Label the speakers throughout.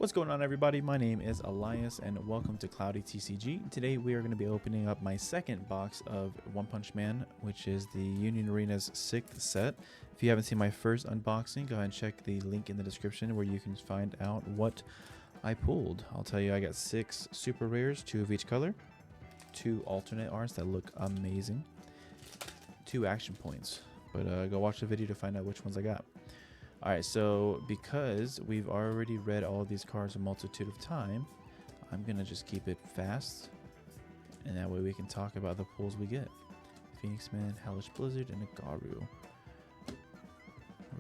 Speaker 1: What's going on, everybody? My name is Elias and welcome to Cloudy TCG. Today we are going to be opening up my second box of One Punch Man, which is the Union Arena's 6th set. If you haven't seen my first unboxing, go ahead and check the link in the description where you can find out what I pulled. I'll tell you, I got 6 super rares, 2 of each color, 2 alternate arts that look amazing, 2 action points, but go watch the video to find out which ones I got. Alright, so because we've already read all of these cards a multitude of time, I'm going to just keep it fast, and that way we can talk about the pulls we get. Phoenix Man, Hellish Blizzard, and a Garu.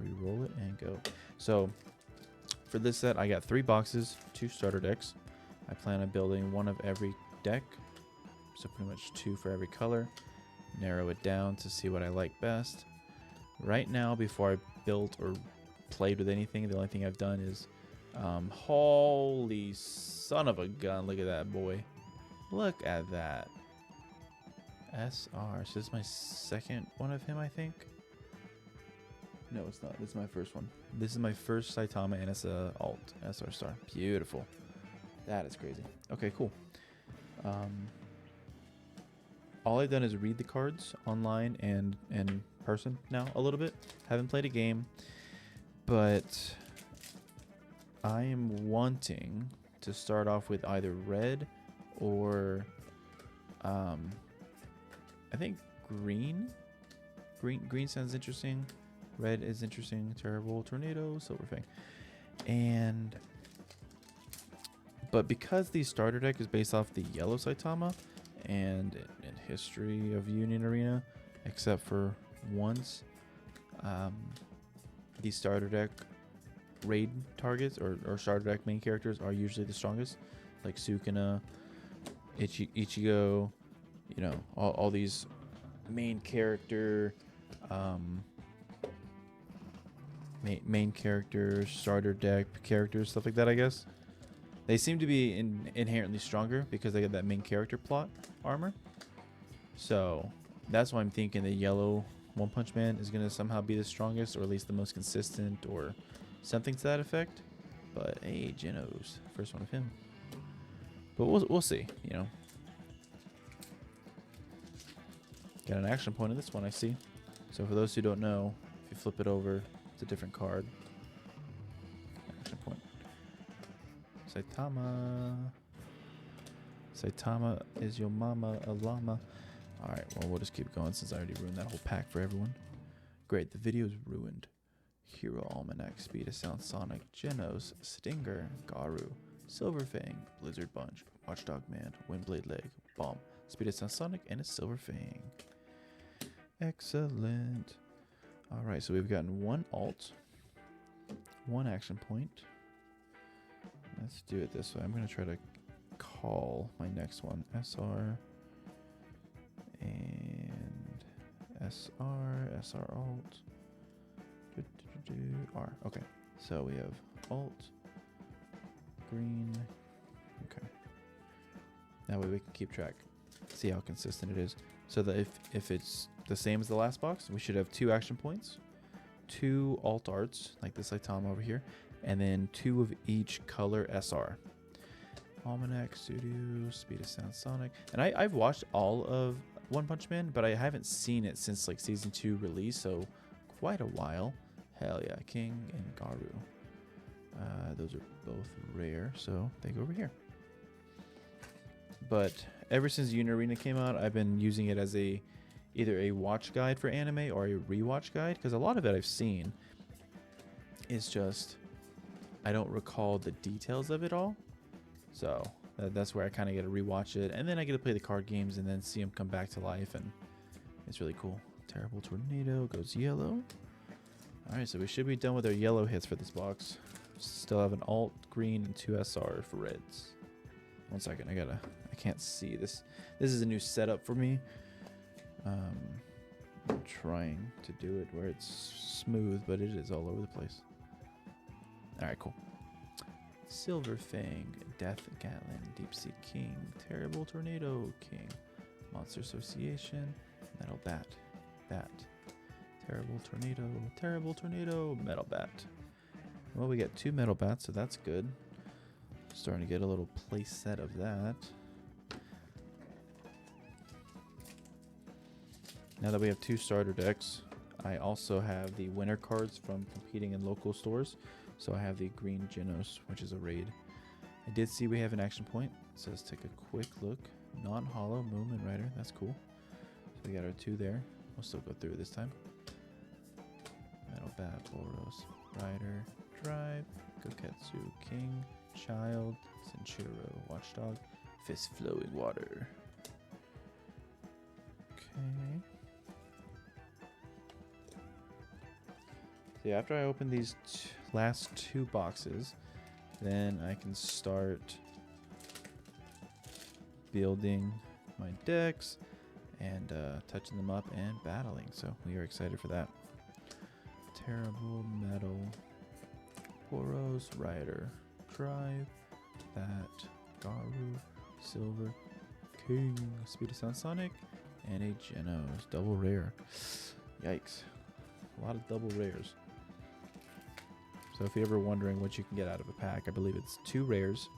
Speaker 1: Reroll it and go. So, for this set, I got 3 boxes, 2 starter decks. I plan on building 1 of every deck, so pretty much 2 for every color. Narrow it down to see what I like best. Right now, before I built or played with anything, the only thing I've done is holy son of a gun, look at that boy, look at that SR. So this is my second one of him, I think. No, it's not. This is my first one. This is my first Saitama, and it's a alt SR star. Beautiful. That is crazy. Okay, cool. All I've done is read the cards online and in person now a little bit. Haven't played a game, but I am wanting to start off with either red or I think green. Green sounds interesting. Red is interesting. Terrible Tornado, Silver Fang. But because the starter deck is based off the yellow Saitama and in history of Union Arena, except for once, the starter deck raid targets or starter deck main characters are usually the strongest, like Sukuna, Ichigo, you know, all these main character main characters, starter deck characters, stuff like that. I guess they seem to be inherently stronger because they get that main character plot armor. So that's why I'm thinking the yellow One Punch Man is going to somehow be the strongest, or at least the most consistent, or something to that effect. But hey, Genos, first one of him. But we'll see, you know. Got an action point in this one, I see. So for those who don't know, if you flip it over, it's a different card. Action point. Saitama is your mama a llama. Alright, well, we'll just keep going since I already ruined that whole pack for everyone. Great, the video's ruined. Hero Almanac, Speed of Sound Sonic, Genos, Stinger, Garu, Silver Fang, Blizzard Bunch, Watchdog Man, Windblade Leg, Bomb, Speed of Sound Sonic, and a Silver Fang. Excellent. Alright, so we've gotten 1 alt, 1 action point. Let's do it this way. I'm going to try to call my next one. SR and SR alt. R. Okay. So we have alt, green. Okay. That way we can keep track. See how consistent it is. So that if it's the same as the last box, we should have 2 action points, 2 alt arts, like the Saitama over here, and then 2 of each color SR. Almanac, Studio, Speed of Sound Sonic. And I've watched all of One Punch Man, but I haven't seen it since like season 2 release, so quite a while. Hell yeah, King and Garu. Those are both rare, so they go over here. But ever since Union Arena came out, I've been using it as either a watch guide for anime or a rewatch guide, because a lot of it I've seen is just I don't recall the details of it all. So that's where I kind of get to rewatch it, and then I get to play the card games and then see them come back to life, and it's really cool. Terrible Tornado goes yellow. Alright, so we should be done with our yellow hits for this box. Still have an alt, green, and 2 SR for reds. One second, I can't see this. This is a new setup for me. I'm trying to do it where it's smooth, but it is all over the place. Alright, cool. Silver Fang, Death Gatlin, Deep Sea King, Terrible Tornado King, Monster Association, Metal Bat, Terrible Tornado, Metal Bat. Well, we get 2 Metal Bats, so that's good. Starting to get a little play set of that. Now that we have 2 starter decks, I also have the winner cards from competing in local stores. So I have the green Genos, which is a raid. I did see we have an action point. It says take a quick look. Non-hollow Moomin Rider. That's cool. So we got our 2 there. We'll still go through this time. Metal Bat, Boros, Rider, Drive, Goketsu, King, Child, Senchiro, Watchdog, Fist Flowing Water. Okay. So yeah, after I open these last 2 boxes, then I can start building my decks and touching them up and battling. So we are excited for that. Terrible Metal, Boros, Rider, Drive, Bat, Garu, Silver, King, Speed of Sound Sonic, and a Genos. Double rare. Yikes. A lot of double rares. So if you're ever wondering what you can get out of a pack, I believe it's 2 rares,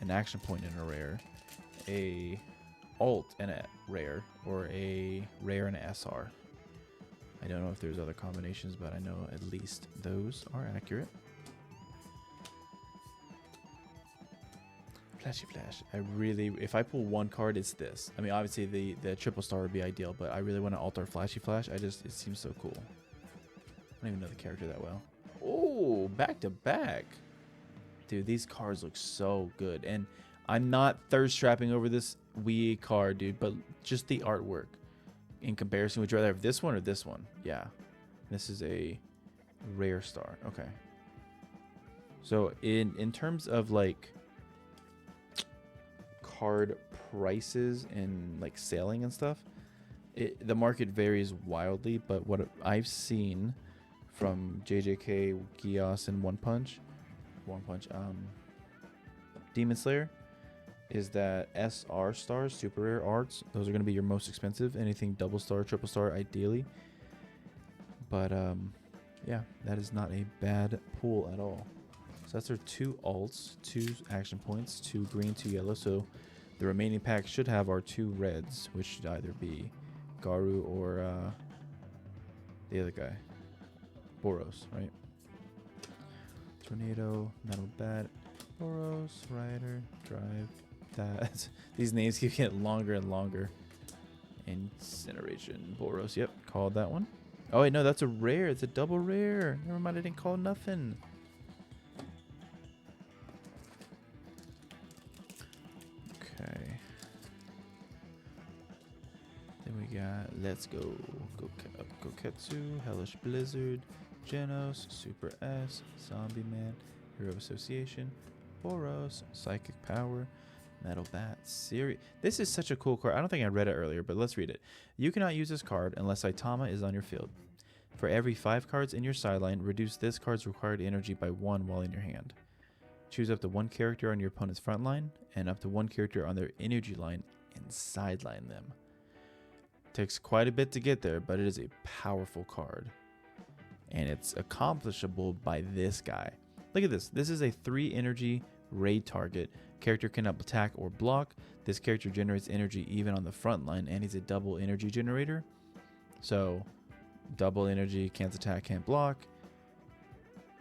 Speaker 1: an action point in a rare, a alt and a rare, or a rare and a SR. I don't know if there's other combinations, but I know at least those are accurate. Flashy Flash. I really, if I pull 1 card, it's this. I mean, obviously the triple star would be ideal, but I really want to alter Flashy Flash. It seems so cool. I don't even know the character that well. Oh, back to back. Dude, these cards look so good. And I'm not thirst trapping over this Wii card, dude, but just the artwork. In comparison, would you rather have this one or this one? Yeah. This is a rare star. Okay. So in terms of like card prices and like selling and stuff, the market varies wildly, but what I've seen from JJK, Geass, and One Punch, Demon Slayer, is that SR stars, super rare arts, those are going to be your most expensive. Anything double star, triple star, ideally. But yeah, that is not a bad pool at all. So that's our 2 alts, 2 action points, 2 green, 2 yellow. So the remaining pack should have our 2 reds, which should either be Garu or the other guy, Boros, right? Tornado, Metal Bat, Boros, Rider, Drive. That these names keep getting longer and longer. Incineration, Boros. Yep, called that one. Oh wait, no, that's a rare. It's a double rare. Never mind, I didn't call nothing. Okay. Then we got Let's Go, Goketsu, Hellish Blizzard, Genos, Super S, Zombie Man, Hero Association, Boros, Psychic Power, Metal Bat, Siri. This is such a cool card. I don't think I read it earlier, but let's read it. You cannot use this card unless Saitama is on your field. For every 5 cards in your sideline, reduce this card's required energy by 1 while in your hand. Choose up to 1 character on your opponent's front line and up to 1 character on their energy line and sideline them. Takes quite a bit to get there, but it is a powerful card. And it's accomplishable by this guy. Look at this. This is a 3 energy raid target. Character cannot attack or block. This character generates energy even on the front line, and he's a double energy generator. So, double energy, can't attack, can't block.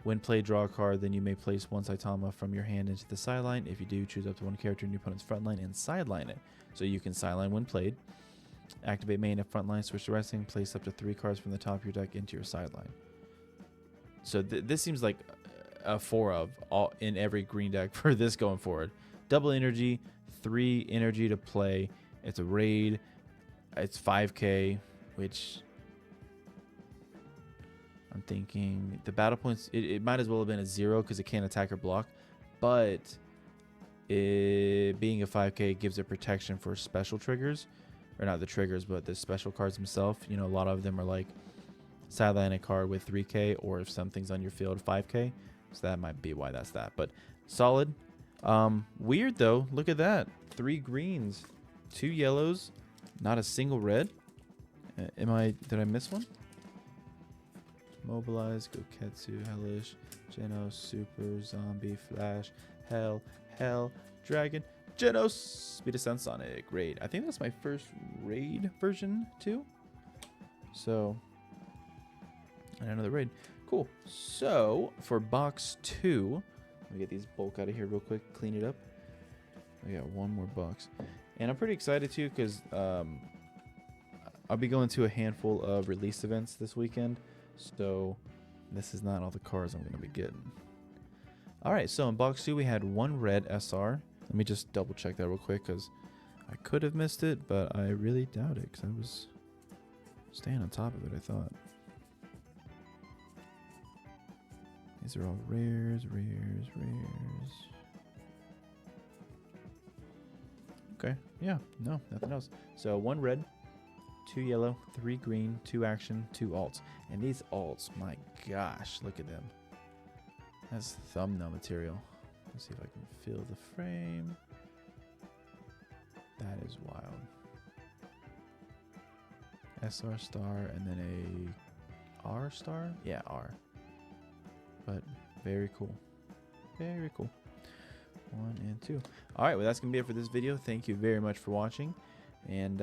Speaker 1: When played, draw a card, then you may place 1 Saitama from your hand into the sideline. If you do, choose up to 1 character in your opponent's front line and sideline it. So you can sideline when played. Activate main and front line, switch to wrestling, place up to 3 cards from the top of your deck into your sideline. So this seems like a 4 of all in every green deck for this going forward. Double energy, 3 energy to play. It's a raid. It's 5k, which I'm thinking the battle points, it might as well have been a 0 because it can't attack or block. But it being a 5k gives it protection for special triggers. Or not the triggers, but the special cards themselves. You know, a lot of them are like sideline a card with 3k, or if something's on your field, 5k. So that might be why that's that. But solid. Weird though. Look at that. 3 greens, 2 yellows, not a single red. Did I miss one? Mobilize, Goketsu, Hellish, Genos, Super, Zombie, Flash, hell, dragon, Genos, Speed of Sound Sonic. Raid. I think that's my first raid version too. So, another raid. Cool. So, for box 2, let me get these bulk out of here real quick, clean it up. I got one more box. And I'm pretty excited too because I'll be going to a handful of release events this weekend. So, this is not all the cards I'm going to be getting. Alright, so in box 2 we had one red SR. Let me just double check that real quick because I could have missed it, but I really doubt it because I was staying on top of it, I thought. These are all rares. Okay, yeah, no, nothing else. So 1 red, 2 yellow, 3 green, 2 action, 2 alts. And these alts, my gosh, look at them. That's thumbnail material. Let's see if I can fill the frame. That is wild. SR star and then a R star? Yeah, R. But very cool. Very cool. 1 and 2. Alright, well that's going to be it for this video. Thank you very much for watching. And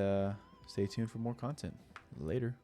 Speaker 1: stay tuned for more content. Later.